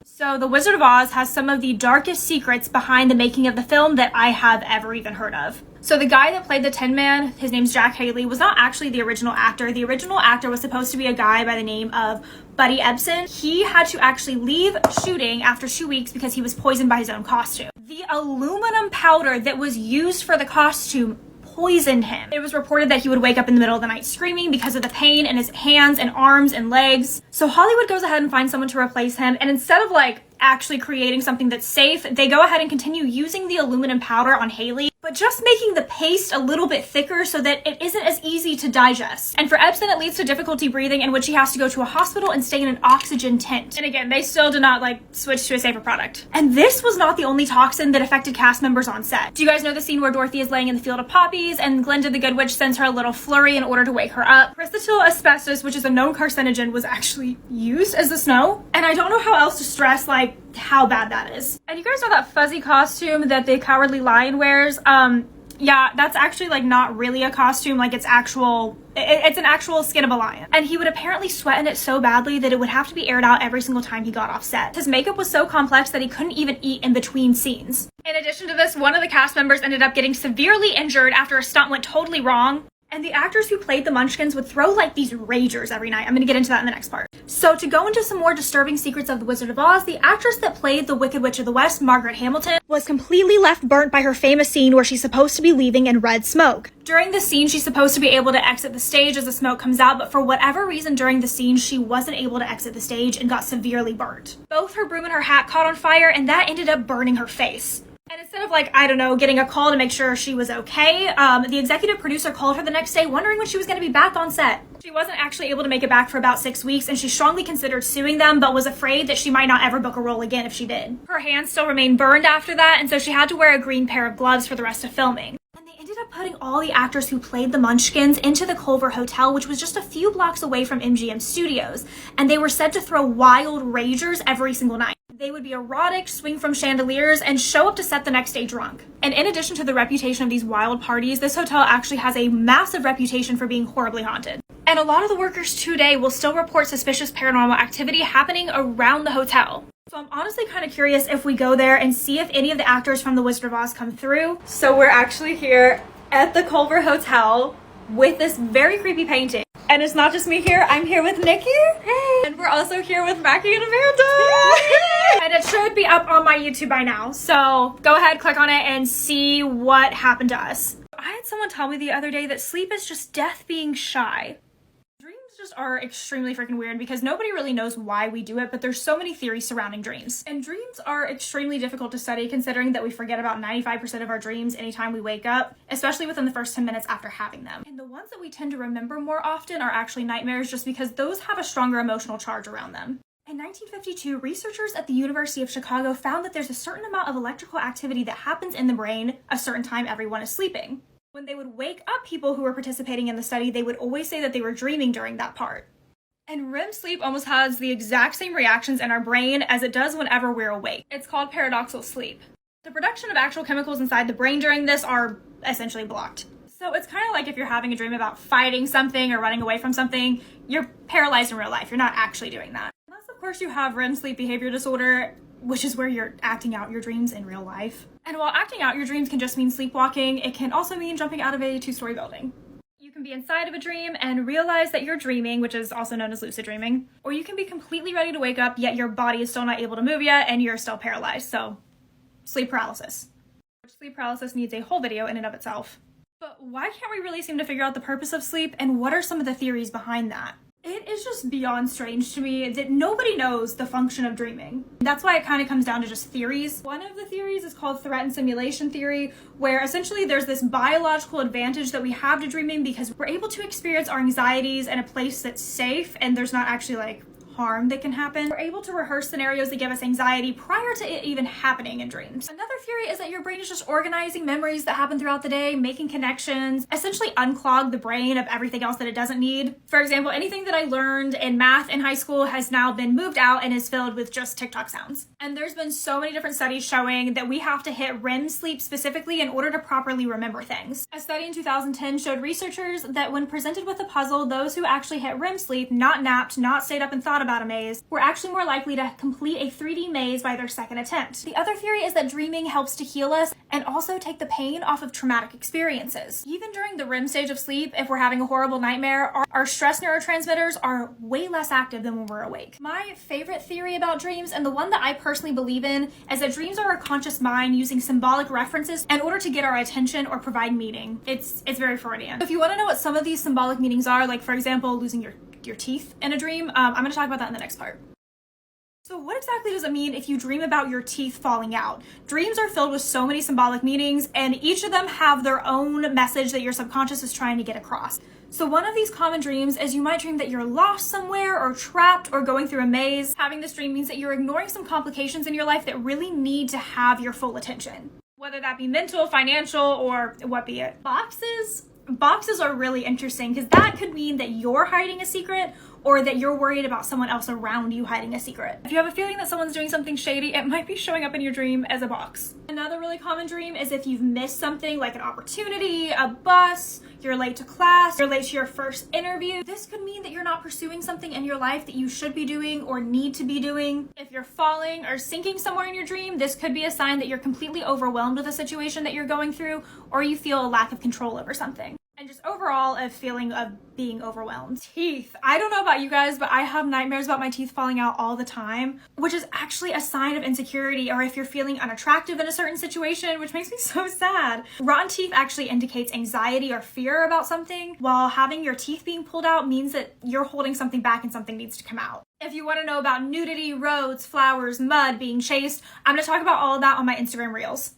So The Wizard of Oz has some of the darkest secrets behind the making of the film that I have ever even heard of. So the guy that played the Tin Man, his name's Jack Haley, was not actually the original actor. The original actor was supposed to be a guy by the name of Buddy Ebsen. He had to actually leave shooting after 2 weeks because he was poisoned by his own costume. The aluminum powder that was used for the costume poisoned him. It was reported that he would wake up in the middle of the night screaming because of the pain in his hands and arms and legs. So Hollywood goes ahead and finds someone to replace him, and instead of actually creating something that's safe, they go ahead and continue using the aluminum powder on Haley, but just making the paste a little bit thicker so that it isn't as easy to digest. And for Ebsen, it leads to difficulty breathing, in which he has to go to a hospital and stay in an oxygen tent. And again, they still did not switch to a safer product. And this was not the only toxin that affected cast members on set. Do you guys know the scene where Dorothy is laying in the field of poppies and Glinda the Good Witch sends her a little flurry in order to wake her up? Chrysotile asbestos, which is a known carcinogen, was actually used as the snow. And I don't know how else to stress how bad that is. And you guys know that fuzzy costume that the Cowardly Lion wears? Yeah, that's actually not really a costume. It's an actual skin of a lion. And he would apparently sweat in it so badly that it would have to be aired out every single time he got off set. His makeup was so complex that he couldn't even eat in between scenes. In addition to this, one of the cast members ended up getting severely injured after a stunt went totally wrong. And the actors who played the Munchkins would throw these ragers every night. I'm going to get into that in the next part. So to go into some more disturbing secrets of The Wizard of Oz, the actress that played the Wicked Witch of the West, Margaret Hamilton, was completely left burnt by her famous scene where she's supposed to be leaving in red smoke. During the scene, she's supposed to be able to exit the stage as the smoke comes out, but for whatever reason during the scene, she wasn't able to exit the stage and got severely burnt. Both her broom and her hat caught on fire, and that ended up burning her face. And instead of getting a call to make sure she was okay, the executive producer called her the next day wondering when she was going to be back on set. She wasn't actually able to make it back for about 6 weeks, and she strongly considered suing them, but was afraid that she might not ever book a role again if she did. Her hands still remained burned after that, and so she had to wear a green pair of gloves for the rest of filming. And they ended up putting all the actors who played the Munchkins into the Culver Hotel, which was just a few blocks away from MGM Studios, and they were said to throw wild ragers every single night. They would be erotic, swing from chandeliers, and show up to set the next day drunk. And in addition to the reputation of these wild parties, this hotel actually has a massive reputation for being horribly haunted. And a lot of the workers today will still report suspicious paranormal activity happening around the hotel. So I'm honestly kind of curious if we go there and see if any of the actors from The Wizard of Oz come through. So we're actually here at the Culver Hotel with this very creepy painting. And it's not just me here, I'm here with Nikki. Hey. And we're also here with Mackie and Amanda. Hey. And it should be up on my YouTube by now. So go ahead, click on it and see what happened to us. I had someone tell me the other day that sleep is just death being shy. Dreams just are extremely freaking weird because nobody really knows why we do it, but there's so many theories surrounding dreams. And dreams are extremely difficult to study considering that we forget about 95% of our dreams anytime we wake up, especially within the first 10 minutes after having them. And the ones that we tend to remember more often are actually nightmares just because those have a stronger emotional charge around them. In 1952, researchers at the University of Chicago found that there's a certain amount of electrical activity that happens in the brain a certain time everyone is sleeping. When they would wake up people who were participating in the study, they would always say that they were dreaming during that part. And REM sleep almost has the exact same reactions in our brain as it does whenever we're awake. It's called paradoxical sleep. The production of actual chemicals inside the brain during this are essentially blocked. So it's kind of like if you're having a dream about fighting something or running away from something, you're paralyzed in real life. You're not actually doing that. Unless, of course, you have REM sleep behavior disorder, which is where you're acting out your dreams in real life. And while acting out your dreams can just mean sleepwalking, it can also mean jumping out of a 2-story building. You can be inside of a dream and realize that you're dreaming, which is also known as lucid dreaming, or you can be completely ready to wake up, yet your body is still not able to move yet and you're still paralyzed. So, sleep paralysis. Which sleep paralysis needs a whole video in and of itself. But why can't we really seem to figure out the purpose of sleep, and what are some of the theories behind that? It is just beyond strange to me that nobody knows the function of dreaming. That's why it kind of comes down to just theories. One of the theories is called threat and simulation theory, where essentially there's this biological advantage that we have to dreaming because we're able to experience our anxieties in a place that's safe and there's not actually harm that can happen. We're able to rehearse scenarios that give us anxiety prior to it even happening in dreams. Another theory is that your brain is just organizing memories that happen throughout the day, making connections, essentially unclog the brain of everything else that it doesn't need. For example, anything that I learned in math in high school has now been moved out and is filled with just TikTok sounds. And there's been so many different studies showing that we have to hit REM sleep specifically in order to properly remember things. A study in 2010 showed researchers that when presented with a puzzle, those who actually hit REM sleep, not napped, not stayed up and thought about a maze were actually more likely to complete a 3D maze by their second attempt. The other theory is that dreaming helps to heal us and also take the pain off of traumatic experiences. Even during the REM stage of sleep, if we're having a horrible nightmare, our stress neurotransmitters are way less active than when we're awake. My favorite theory about dreams, and the one that I personally believe in, is that dreams are our conscious mind using symbolic references in order to get our attention or provide meaning. It's very Freudian. If you want to know what some of these symbolic meanings are, like for example, losing your teeth in a dream, I'm going to talk about that in the next part. So what exactly does it mean if you dream about your teeth falling out? Dreams are filled with so many symbolic meanings, and each of them have their own message that your subconscious is trying to get across. So one of these common dreams is you might dream that you're lost somewhere or trapped or going through a maze. Having this dream means that you're ignoring some complications in your life that really need to have your full attention. Whether that be mental, financial, or what be it. Boxes are really interesting because that could mean that you're hiding a secret or that you're worried about someone else around you hiding a secret. If you have a feeling that someone's doing something shady, it might be showing up in your dream as a box. Another really common dream is if you've missed something like an opportunity, a bus, you're late to class, you're late to your first interview. This could mean that you're not pursuing something in your life that you should be doing or need to be doing. If you're falling or sinking somewhere in your dream, this could be a sign that you're completely overwhelmed with a situation that you're going through, or you feel a lack of control over something. And just overall a feeling of being overwhelmed. Teeth. I don't know about you guys, but I have nightmares about my teeth falling out all the time, which is actually a sign of insecurity, or if you're feeling unattractive in a certain situation, which makes me so sad. Rotten teeth actually indicates anxiety or fear about something, while having your teeth being pulled out means that you're holding something back and something needs to come out. If you want to know about nudity, roads, flowers, mud, being chased, I'm going to talk about all of that on my Instagram Reels.